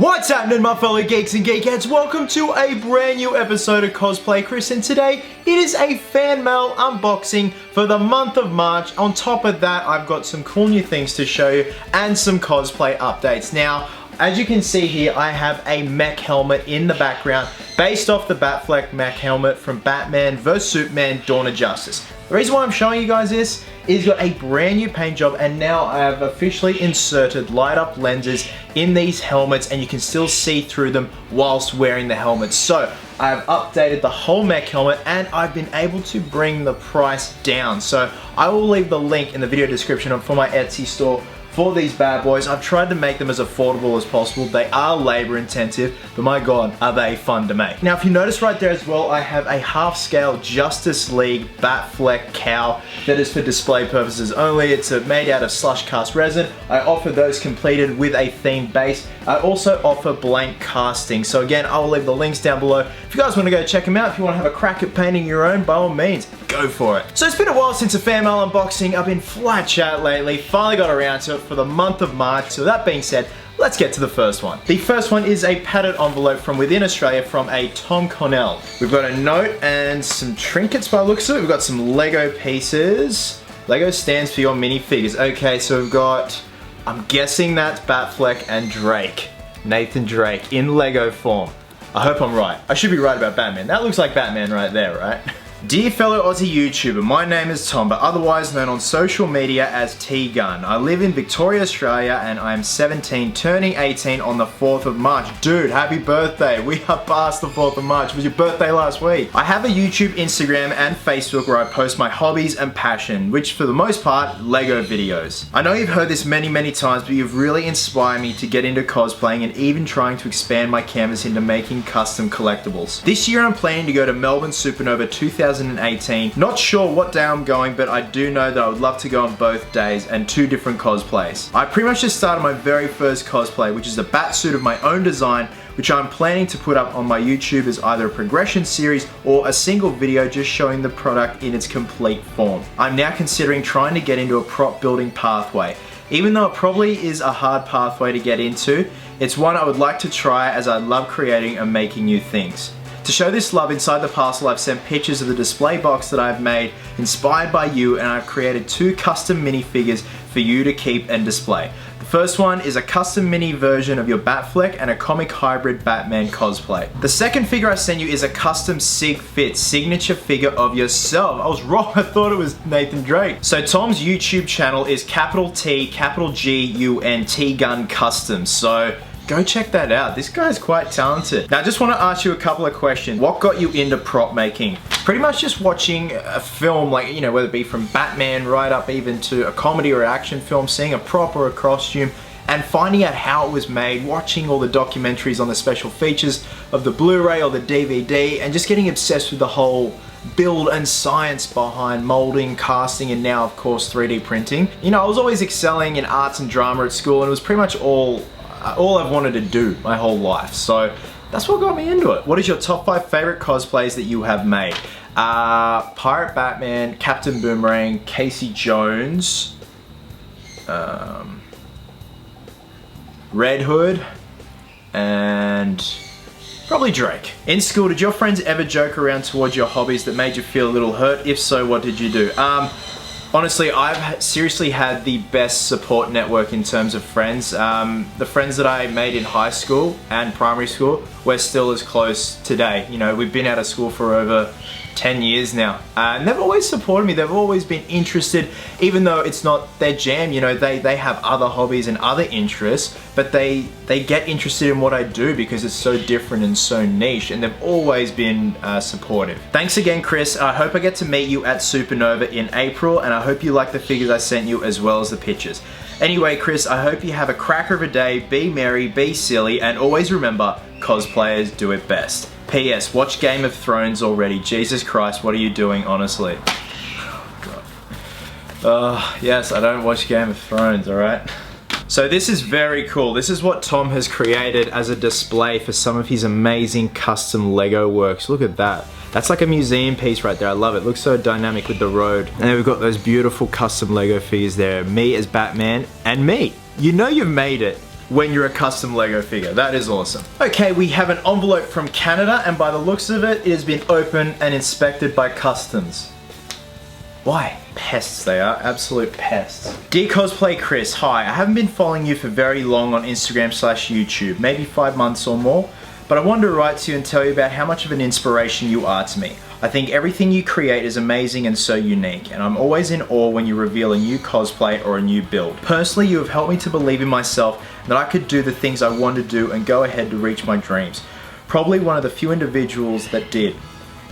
What's happening, my fellow geeks and geekettes? Welcome to a brand new episode of Cosplay Chris, and today it is a fan mail unboxing for the month of March. On top of that, I've got some cool new things to show you and some cosplay updates. Now, as you can see here, I have a mech helmet in the background based off the Batfleck mech helmet from Batman vs Superman Dawn of Justice. The reason why I'm showing you guys this is got a brand new paint job, and now I have officially inserted light up lenses in these helmets, and you can still see through them whilst wearing the helmet. So I have updated the whole mech helmet, and I've been able to bring the price down. So I will leave the link in the video description for my Etsy store for these bad boys. I've tried to make them as affordable as possible. They are labor intensive, but my god, are they fun to make. Now, if you notice right there as well, I have a half scale Justice League Batfleck cowl that is for display purposes only. It's made out of slush cast resin. I offer those completed with a themed base. I also offer blank casting. So again, I will leave the links down below. If you guys want to go check them out, if you want to have a crack at painting your own, by all means, go for it. So it's been a while since a fan mail unboxing. I've been flat chat lately. Finally got around to it for the month of March. So that being said, let's get to the first one. The first one is a padded envelope from within Australia from a Tom Cornell. We've got a note and some trinkets by the looks of it. We've got some Lego pieces. Lego stands for your minifigures. Okay, so we've got, I'm guessing that's Batfleck and Drake. Nathan Drake in Lego form. I hope I'm right. I should be right about Batman. That looks like Batman right there, right? Dear fellow Aussie YouTuber, my name is Tom, but otherwise known on social media as T-Gun. I live in Victoria, Australia, and I am 17, turning 18 on the 4th of March. Dude, happy birthday. We are past the 4th of March. It was your birthday last week. I have a YouTube, Instagram, and Facebook where I post my hobbies and passion, which for the most part, Lego videos. I know you've heard this many times, but you've really inspired me to get into cosplaying and even trying to expand my canvas into making custom collectibles. This year I'm planning to go to Melbourne Supernova 2018. Not sure what day I'm going, but I do know that I would love to go on both days and 2 different cosplays. I pretty much just started my very first cosplay, which is a bat suit of my own design, which I'm planning to put up on my YouTube as either a progression series or a single video just showing the product in its complete form. I'm now considering trying to get into a prop building pathway. Even though it probably is a hard pathway to get into, it's one I would like to try as I love creating and making new things. To show this love, inside the parcel I've sent pictures of the display box that I've made inspired by you, and I've created 2 custom minifigures for you to keep and display. The first one is a custom mini version of your Batfleck and a comic hybrid Batman cosplay. The second figure I sent you is a custom Sig Fit signature figure of yourself. I was wrong, I thought it was Nathan Drake. So Tom's YouTube channel is capital T, capital G-U-N, T-Gun Custom. So go check that out. This guy's quite talented. Now I just want to ask you a couple of questions. What got you into prop making? Pretty much just watching a film, like, you know, whether it be from Batman right up even to a comedy or action film, seeing a prop or a costume and finding out how it was made, watching all the documentaries on the special features of the Blu-ray or the DVD, and just getting obsessed with the whole build and science behind molding, casting, and now of course 3D printing. You know, I was always excelling in arts and drama at school, and it was pretty much all I've wanted to do my whole life. So that's what got me into it. What is your top 5 favorite cosplays that you have made? Pirate Batman, Captain Boomerang, Casey Jones, Red Hood, and probably Drake. In school, did your friends ever joke around towards your hobbies that made you feel a little hurt? If so, what did you do? Honestly, I've seriously had the best support network in terms of friends. The friends that I made in high school and primary school, we're still as close today. You know, we've been out of school for over 10 years now. And they've always supported me. They've always been interested, even though it's not their jam. You know, they have other hobbies and other interests, but they get interested in what I do because it's so different and so niche, and they've always been supportive. Thanks again, Chris. I hope I get to meet you at Supernova in April, and I hope you like the figures I sent you as well as the pictures. Anyway, Chris, I hope you have a cracker of a day. Be merry, be silly, and always remember, cosplayers do it best. P.S. Watch Game of Thrones already. Jesus Christ, what are you doing, honestly? Oh, God. Yes, I don't watch Game of Thrones, alright? So this is very cool. This is what Tom has created as a display for some of his amazing custom Lego works. Look at that. That's like a museum piece right there. I love it. It looks so dynamic with the road. And then we've got those beautiful custom Lego figures there. Me as Batman and me. You know you've made it when you're a custom Lego figure. That is awesome. Okay, we have an envelope from Canada, and by the looks of it, it has been opened and inspected by customs. Why? Pests they are, absolute pests. Dear Cosplay Chris, hi, I haven't been following you for very long on Instagram/YouTube, maybe 5 months or more, but I wanted to write to you and tell you about how much of an inspiration you are to me. I think everything you create is amazing and so unique, and I'm always in awe when you reveal a new cosplay or a new build. Personally, you have helped me to believe in myself that I could do the things I want to do and go ahead to reach my dreams. Probably one of the few individuals that did.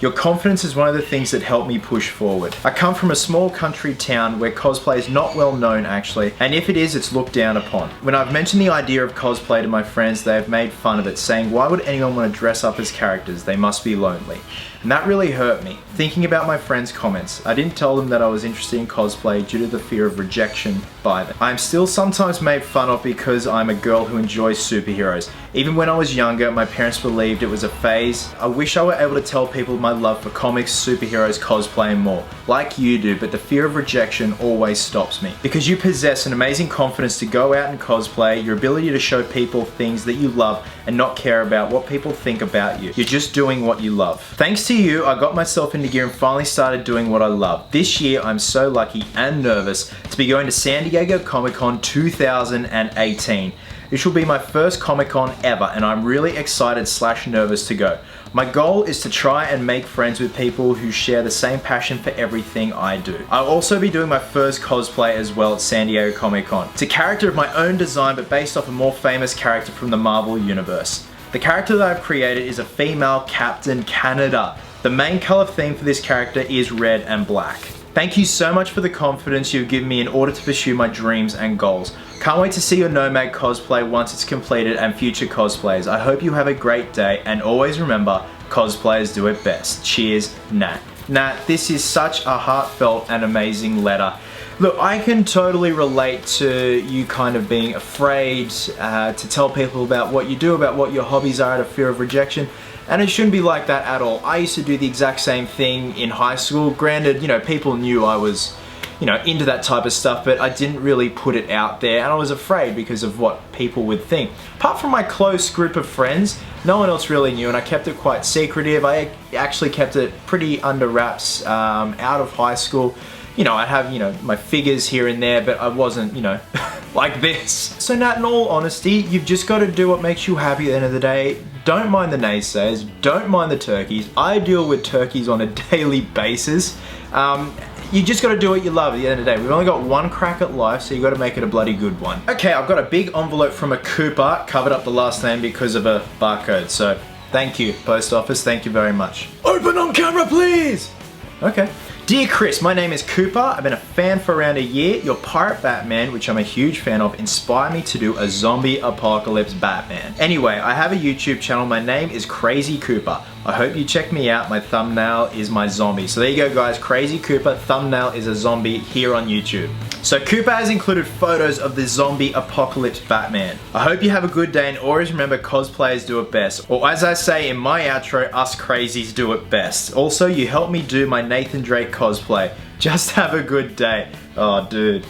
Your confidence is one of the things that helped me push forward. I come from a small country town where cosplay is not well known actually, and if it is, it's looked down upon. When I've mentioned the idea of cosplay to my friends, they have made fun of it, saying, why would anyone want to dress up as characters? They must be lonely. And that really hurt me. Thinking about my friends' comments, I didn't tell them that I was interested in cosplay due to the fear of rejection by them. I am still sometimes made fun of because I'm a girl who enjoys superheroes. Even when I was younger, my parents believed it was a phase. I wish I were able to tell people my love for comics, superheroes, cosplay and more, like you do, but the fear of rejection always stops me. Because you possess an amazing confidence to go out and cosplay, your ability to show people things that you love and not care about what people think about you. You're just doing what you love. Thanks to you, I got myself into gear and finally started doing what I love. This year, I'm so lucky and nervous to be going to San Diego Comic-Con 2018. This will be my first Comic-Con ever, and I'm really excited/nervous to go. My goal is to try and make friends with people who share the same passion for everything I do. I'll also be doing my first cosplay as well at San Diego Comic-Con. It's a character of my own design, but based off a more famous character from the Marvel Universe. The character that I've created is a female Captain Canada. The main color theme for this character is red and black. Thank you so much for the confidence you've given me in order to pursue my dreams and goals. Can't wait to see your Nomad cosplay once it's completed and future cosplays. I hope you have a great day, and always remember, cosplayers do it best. Cheers, Nat. Nat, this is such a heartfelt and amazing letter. Look, I can totally relate to you kind of being afraid to tell people about what you do, about what your hobbies are out of fear of rejection. And it shouldn't be like that at all. I used to do the exact same thing in high school. Granted, you know, people knew I was, you know, into that type of stuff, but I didn't really put it out there, and I was afraid because of what people would think. Apart from my close group of friends, no one else really knew, and I kept it quite secretive. I actually kept it pretty under wraps out of high school. You know, I'd have, you know, my figures here and there, but I wasn't, you know, like this. So Nat, in all honesty, you've just got to do what makes you happy at the end of the day. Don't mind the naysayers, don't mind the turkeys. I deal with turkeys on a daily basis. You just gotta do what you love at the end of the day. We've only got one crack at life, so you gotta make it a bloody good one. Okay, I've got a big envelope from a Cooper, covered up the last name because of a barcode, so thank you, post office, thank you very much. Open on camera, please! Okay. Dear Chris, my name is Cooper. I've been a fan for around a year. Your Pirate Batman, which I'm a huge fan of, inspired me to do a zombie apocalypse Batman. Anyway, I have a YouTube channel. My name is Crazy Cooper. I hope you check me out. My thumbnail is my zombie. So there you go, guys. Crazy Cooper, thumbnail is a zombie here on YouTube. So Cooper has included photos of the zombie apocalypse Batman. I hope you have a good day, and always remember, cosplayers do it best. Or as I say in my outro, us crazies do it best. Also, you helped me do my Nathan Drake cosplay. Just have a good day. Oh, dude.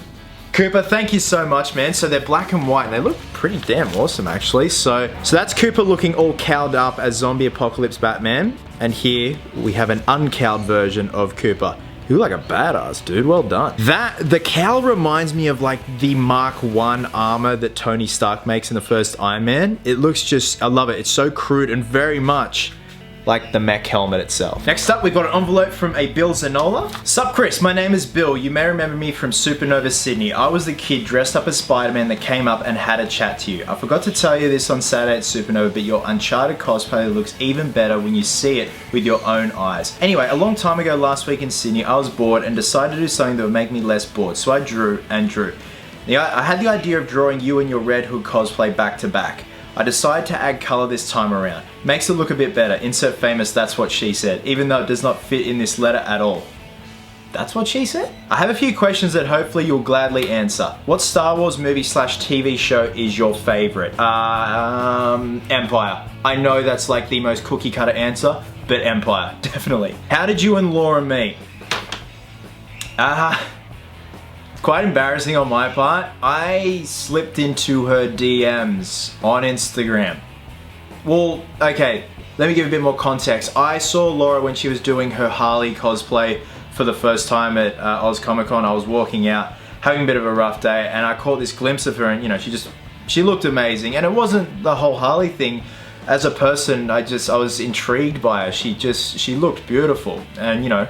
Cooper, thank you so much, man. So they're black and white, and they look pretty damn awesome, actually. So that's Cooper looking all cowled up as zombie apocalypse Batman. And here we have an uncowled version of Cooper. You look like a badass, dude. Well done. The cowl reminds me of like the Mark I armor that Tony Stark makes in the first Iron Man. It looks just, I love it. It's so crude and very much like the mech helmet itself. Next up, we've got an envelope from a Bill Zanola. Sup Chris, my name is Bill. You may remember me from Supernova Sydney. I was the kid dressed up as Spider-Man that came up and had a chat to you. I forgot to tell you this on Saturday at Supernova, but your Uncharted cosplay looks even better when you see it with your own eyes. Anyway, a long time ago last week in Sydney, I was bored and decided to do something that would make me less bored, so I drew and drew. Now, I had the idea of drawing you and your Red Hood cosplay back to back. I decided to add color this time around. Makes it look a bit better. Insert famous, that's what she said, even though it does not fit in this letter at all. That's what she said? I have a few questions that hopefully you'll gladly answer. What Star Wars movie/TV show is your favorite? Empire. I know that's like the most cookie cutter answer, but Empire, definitely. How did you and Laura meet? Quite embarrassing on my part. I slipped into her DMs on Instagram. Well, okay, let me give a bit more context. I saw Laura when she was doing her Harley cosplay for the first time at Oz Comic Con. I was walking out, having a bit of a rough day, and I caught this glimpse of her, and you know, she looked amazing. And it wasn't the whole Harley thing. As a person, I was intrigued by her. She looked beautiful, and you know,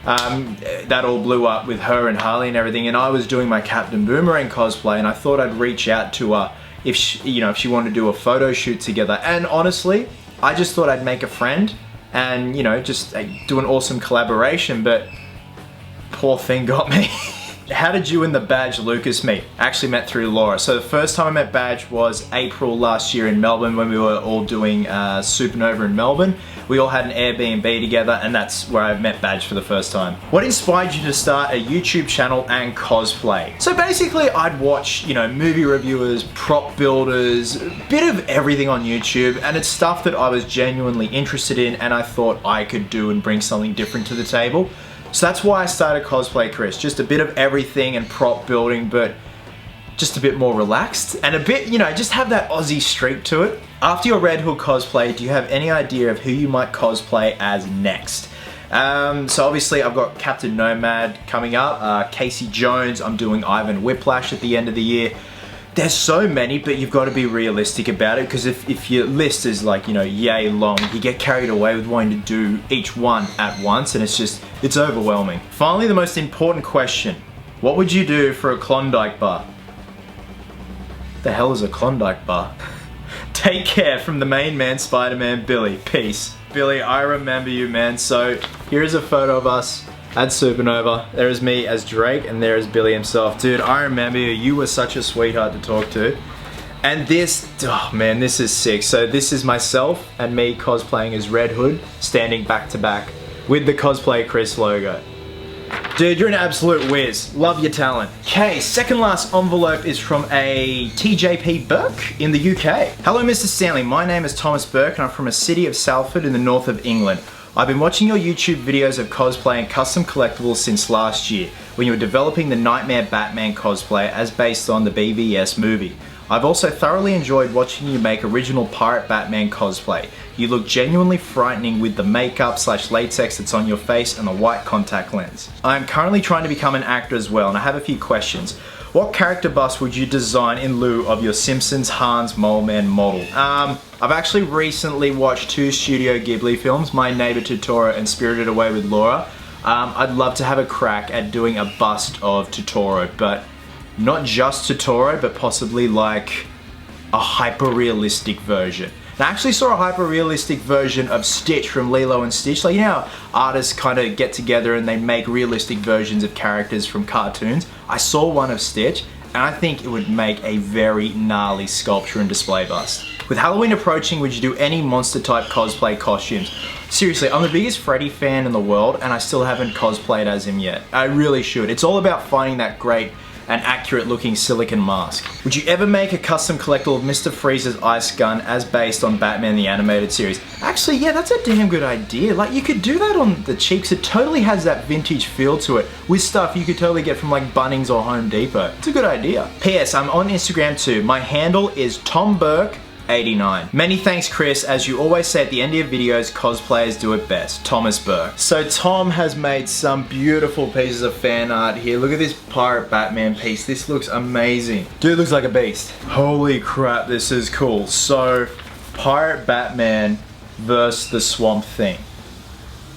that all blew up with her and Harley and everything. And I was doing my Captain Boomerang cosplay, and I thought I'd reach out to her if she wanted to do a photo shoot together. And honestly, I just thought I'd make a friend and, you know, just do an awesome collaboration, but poor thing got me. How did you and the Badge Lucas meet? I actually met through Laura. So the first time I met Badge was April last year in Melbourne when we were all doing Supernova in Melbourne. We all had an Airbnb together, and that's where I met Badge for the first time. What inspired you to start a YouTube channel and cosplay? So basically I'd watch, you know, movie reviewers, prop builders, a bit of everything on YouTube, and it's stuff that I was genuinely interested in and I thought I could do and bring something different to the table. So that's why I started Cosplay Chris. Just a bit of everything and prop building, but just a bit more relaxed and a bit, you know, just have that Aussie streak to it. After your Red Hood cosplay, do you have any idea of who you might cosplay as next? So obviously I've got Captain Nomad coming up, Casey Jones, I'm doing Ivan Whiplash at the end of the year. There's so many, but you've got to be realistic about it, because if your list is like, you know, yay long, you get carried away with wanting to do each one at once, and it's overwhelming. Finally, the most important question. What would you do for a Klondike bar? The hell is a Klondike bar? Take care from the main man, Spider-Man Billy. Peace. Billy, I remember you, man. So here is a photo of us at Supernova. There is me as Drake, and there is Billy himself. Dude, I remember you. You were such a sweetheart to talk to. And this, oh man, this is sick. So this is myself and me cosplaying as Red Hood, standing back to back with the Cosplay Chris logo. Dude, you're an absolute whiz. Love your talent. Okay, second last envelope is from a TJP Burke in the UK. Hello, Mr. Stanley. My name is Thomas Burke, and I'm from a city of Salford in the north of England. I've been watching your YouTube videos of cosplay and custom collectibles since last year, when you were developing the Nightmare Batman cosplay as based on the BVS movie. I've also thoroughly enjoyed watching you make original Pirate Batman cosplay. You look genuinely frightening with the makeup / latex that's on your face and the white contact lens. I am currently trying to become an actor as well, and I have a few questions. What character bust would you design in lieu of your Simpsons Hans Moleman model? I've actually recently watched 2 Studio Ghibli films, My Neighbor Totoro and Spirited Away with Laura. I'd love to have a crack at doing a bust of Totoro, but not just Totoro, but possibly like a hyper-realistic version. And I actually saw a hyper-realistic version of Stitch from Lilo and Stitch. Like, you know how artists kind of get together and they make realistic versions of characters from cartoons? I saw one of Stitch, and I think it would make a very gnarly sculpture and display bust. With Halloween approaching, would you do any monster-type cosplay costumes? Seriously, I'm the biggest Freddy fan in the world, and I still haven't cosplayed as him yet. I really should. It's all about finding that great and accurate looking silicone mask. Would you ever make a custom collectible of Mr. Freeze's ice gun as based on Batman the Animated Series? Actually, yeah, that's a damn good idea. Like, you could do that on the cheeks. It totally has that vintage feel to it, with stuff you could totally get from like Bunnings or Home Depot. It's a good idea. P.S. I'm on Instagram too. My handle is Tom Burke 89. Many thanks, Chris. As you always say at the end of your videos, cosplayers do it best. Thomas Burke. So Tom has made some beautiful pieces of fan art here. Look at this Pirate Batman piece. This looks amazing. Dude looks like a beast. Holy crap, this is cool. So, Pirate Batman versus the Swamp Thing.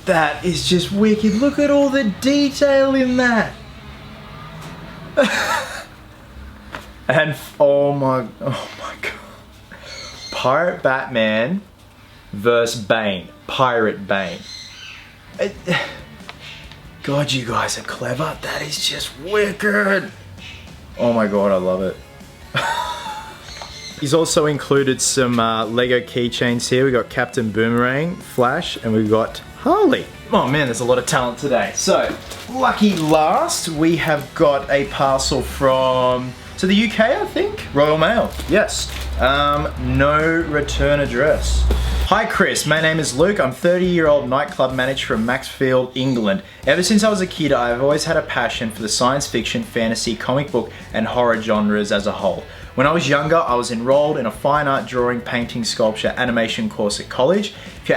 That is just wicked. Look at all the detail in that. And oh my god. Pirate Batman versus Bane. Pirate Bane. God, you guys are clever. That is just wicked. Oh my god, I love it. He's also included some Lego keychains here. We got Captain Boomerang, Flash, and we've got Harley. Oh man, there's a lot of talent today. So, lucky last, we have got a parcel from the UK, I think? Royal Mail, yes. No return address. Hi Chris, my name is Luke. I'm 30-year-old nightclub manager from Maxfield, England. Ever since I was a kid, I've always had a passion for the science fiction, fantasy, comic book, and horror genres as a whole. When I was younger, I was enrolled in a fine art drawing, painting, sculpture, animation course at college. If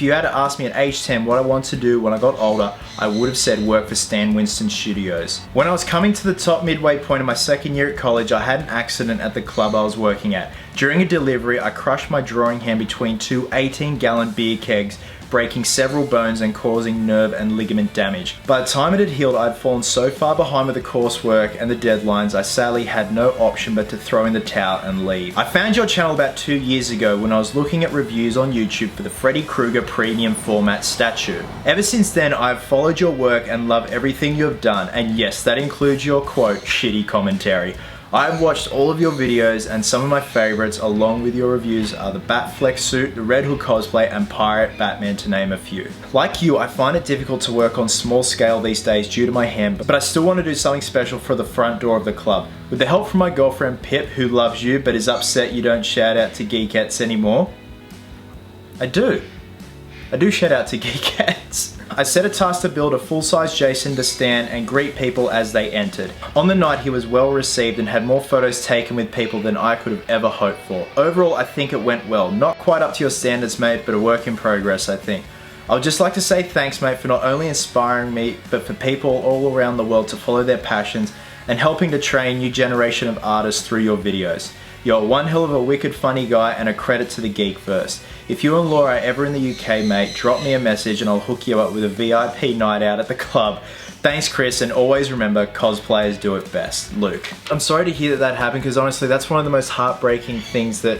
you had to ask me at age 10 what I wanted to do when I got older, I would have said work for Stan Winston Studios. When I was coming to the top midway point of my second year at college, I had an accident at the club I was working at. During a delivery, I crushed my drawing hand between two 18-gallon beer kegs, breaking several bones and causing nerve and ligament damage. By the time it had healed, I had fallen so far behind with the coursework and the deadlines, I sadly had no option but to throw in the towel and leave. I found your channel about 2 years ago when I was looking at reviews on YouTube for the Freddy Krueger premium format statue. Ever since then, I've followed your work and love everything you have done, and yes, that includes your quote, shitty commentary. I've watched all of your videos, and some of my favorites along with your reviews are the Batfleck suit, the Red Hood cosplay, and Pirate Batman, to name a few. Like you, I find it difficult to work on small scale these days due to my hand, but I still want to do something special for the front door of the club. With the help from my girlfriend Pip, who loves you but is upset you don't shout out to Geekettes anymore. I do shout out to Geekettes. I set a task to build a full-size Jason to stand and greet people as they entered. On the night, he was well received and had more photos taken with people than I could have ever hoped for. Overall, I think it went well. Not quite up to your standards, mate, but a work in progress, I think. I would just like to say thanks, mate, for not only inspiring me, but for people all around the world to follow their passions and helping to train new generation of artists through your videos. You're one hell of a wicked funny guy and a credit to the Geekverse. If you and Laura are ever in the UK, mate, drop me a message and I'll hook you up with a VIP night out at the club. Thanks, Chris, and always remember, cosplayers do it best. Luke. I'm sorry to hear that happened, because honestly, that's one of the most heartbreaking things that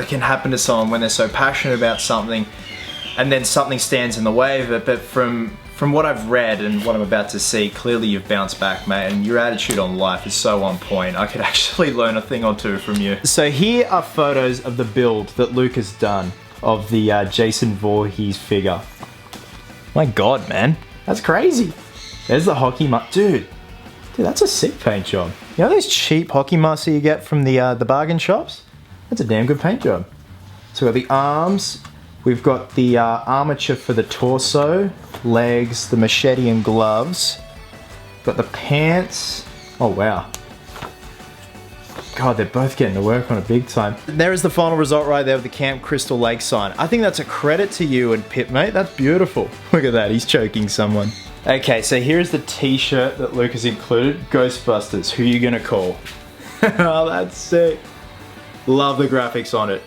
can happen to someone when they're so passionate about something and then something stands in the way of it. But from what I've read and what I'm about to see, clearly you've bounced back, mate, and your attitude on life is so on point. I could actually learn a thing or two from you. So here are photos of the build that Luke has done of the Jason Voorhees figure. My God, man, that's crazy. There's the hockey mask. Dude, that's a sick paint job. You know those cheap hockey masks that you get from the bargain shops? That's a damn good paint job. So we've got the arms. We've got the armature for the torso, legs, the machete and gloves. Got the pants. Oh wow. God, they're both getting to work on it big time. There is the final result right there with the Camp Crystal Lake sign. I think that's a credit to you and Pip, mate. That's beautiful. Look at that, he's choking someone. Okay, so here's the t-shirt that Luke has included. Ghostbusters, who you gonna call? Oh, that's sick. Love the graphics on it.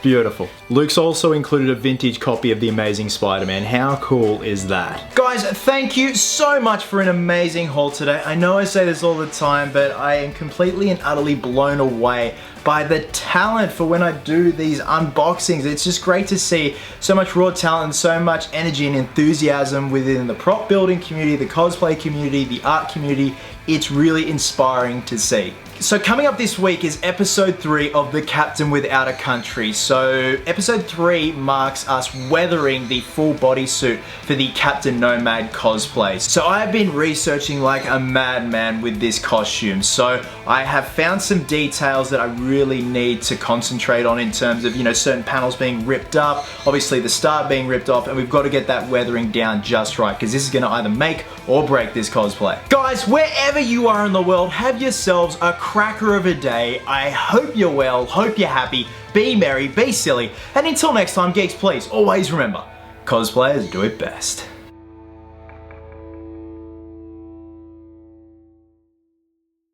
Beautiful. Luke's also included a vintage copy of The Amazing Spider-Man. How cool is that? Guys, thank you so much for an amazing haul today. I know I say this all the time, but I am completely and utterly blown away by the talent for when I do these unboxings. It's just great to see so much raw talent and so much energy and enthusiasm within the prop building community, the cosplay community, the art community. It's really inspiring to see. So coming up this week is episode 3 of The Captain Without a Country. So episode 3 marks us weathering the full bodysuit for the Captain Nomad cosplay. So I have been researching like a madman with this costume. So I have found some details that I really need to concentrate on in terms of, you know, certain panels being ripped up, obviously the start being ripped off, and we've got to get that weathering down just right, because this is going to either make or break this cosplay. Guys, wherever you are in the world, have yourselves a cracker of a day. I hope you're well, hope you're happy, be merry, be silly, and until next time, geeks, please always remember, cosplayers do it best.